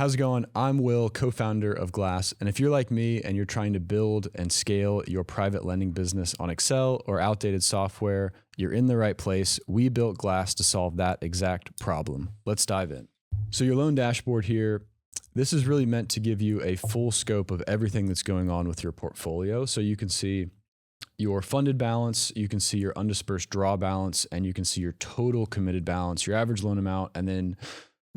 How's it going? I'm Will, co-founder of Glass. And if you're like me and you're trying to build and scale your private lending business on Excel or outdated software, you're in the right place. We built Glass to solve that exact problem. Let's dive in. So your loan dashboard here, this is really meant to give you a full scope of everything that's going on with your portfolio. So you can see your funded balance, you can see your undispersed draw balance, and you can see your total committed balance, your average loan amount, and then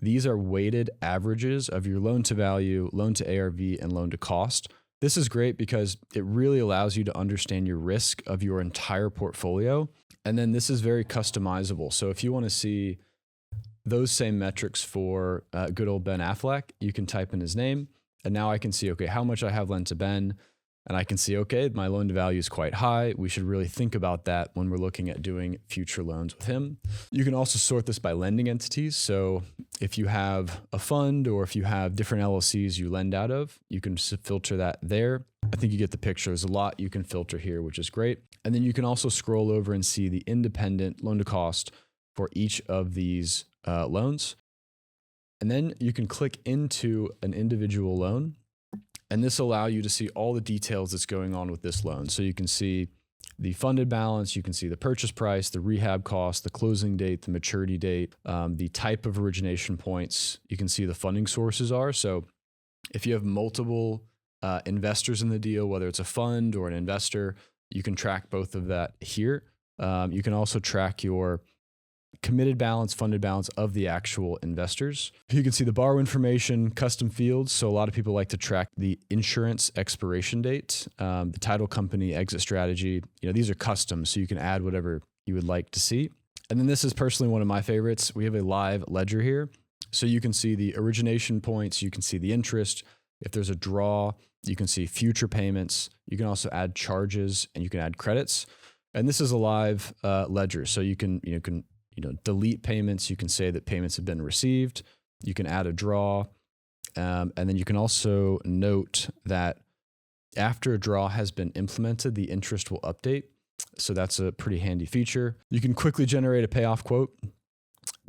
these are weighted averages of your loan to value, loan to ARV, and loan to cost. This is great because it really allows you to understand your risk of your entire portfolio. And then this is very customizable. So if you want to see those same metrics for good old Ben Affleck, you can type in his name. And now I can see, okay, how much I have lent to Ben. And I can see, okay, my loan to value is quite high. We should really think about that when we're looking at doing future loans with him. You can also sort this by lending entities. So if you have a fund or if you have different LLCs you lend out of, you can filter that there. I think you get the picture. There's a lot you can filter here, which is great. And then you can also scroll over and see the independent loan to cost for each of these loans. And then you can click into an individual loan. And this will allow you to see all the details that's going on with this loan. So you can see the funded balance, you can see the purchase price, the rehab cost, the closing date, the maturity date, the type of origination points. You can see the funding sources are. So if you have multiple investors in the deal, whether it's a fund or an investor, you can track both of that here. You can also track your committed balance, funded balance of the actual investors. You can see the borrow information, custom fields. So a lot of people like to track the insurance expiration date, the title company exit strategy. These are custom, so you can add whatever you would like to see. And then this is personally one of my favorites. We have a live ledger here. So you can see the origination points, you can see the interest. If there's a draw, you can see future payments. You can also add charges and you can add credits. And this is a live ledger. So you can delete payments. You can say that payments have been received. You can add a draw. And then you can also note that after a draw has been implemented, the interest will update. So that's a pretty handy feature. You can quickly generate a payoff quote,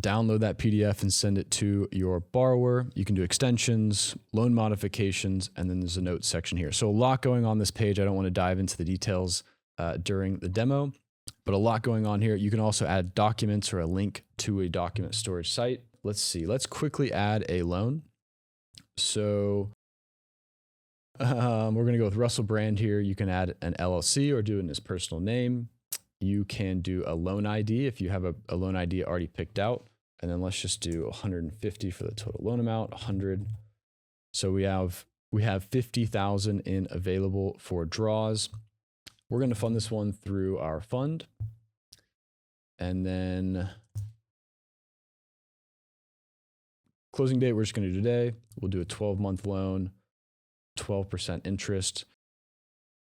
download that PDF and send it to your borrower. You can do extensions, loan modifications, and then there's a notes section here. So a lot going on this page. I don't want to dive into the details during the demo. But a lot going on here. You can also add documents or a link to a document storage site. Let's see. Let's quickly add a loan. So we're going to go with Russell Brand here. You can add an LLC or do it in his personal name. You can do a loan ID if you have a loan ID already picked out. And then let's just do 150 for the total loan amount, 100. So we have 50,000 in available for draws. We're going to fund this one through our fund. And then closing date, we're just going to do today. We'll do a 12-month loan, 12% interest.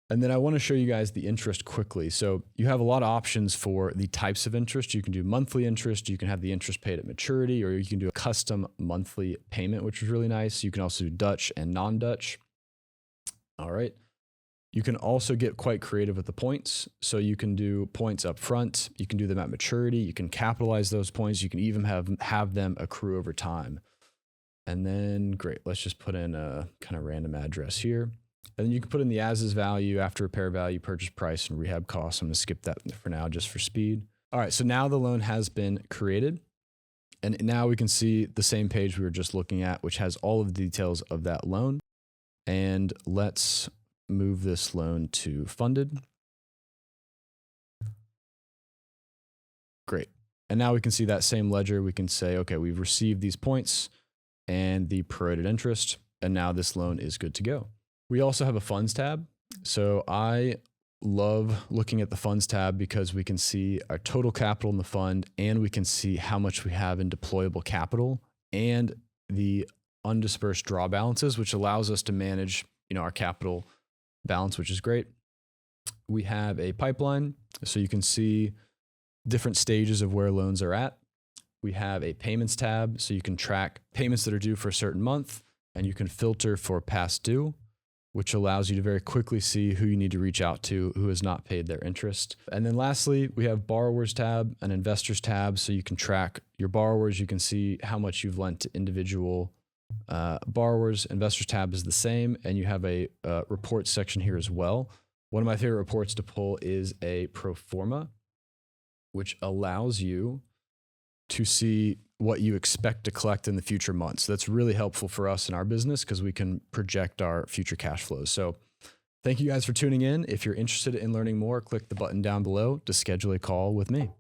And then I want to show you guys the interest quickly. So you have a lot of options for the types of interest. You can do monthly interest. You can have the interest paid at maturity, or you can do a custom monthly payment, which is really nice. You can also do Dutch and non-Dutch. All right. You can also get quite creative with the points. So you can do points up front. You can do them at maturity. You can capitalize those points. You can even have them accrue over time. And then, great, let's just put in a kind of random address here. And then you can put in the as-is value, after repair value, purchase price, and rehab costs. I'm going to skip that for now just for speed. All right, so now the loan has been created. And now we can see the same page we were just looking at, which has all of the details of that loan. And let's move this loan to funded. Great. And now we can see that same ledger. We can say, okay, we've received these points and the prorated interest, and now this loan is good to go. We also have a funds tab. So I love looking at the funds tab because we can see our total capital in the fund, and we can see how much we have in deployable capital and the undispersed draw balances, which allows us to manage, our capital balance, which is great. We have a pipeline, so you can see different stages of where loans are at. We have a payments tab, so you can track payments that are due for a certain month, and you can filter for past due, which allows you to very quickly see who you need to reach out to who has not paid their interest. And then lastly, we have borrowers tab and investors tab, so you can track your borrowers. You can see how much you've lent to individual Borrowers, investors tab is the same, and you have a report section here as well. One of my favorite reports to pull is a pro forma, which allows you to see what you expect to collect in the future months. That's really helpful for us in our business because we can project our future cash flows. So thank you guys for tuning in. If you're interested in learning more, click the button down below to schedule a call with me.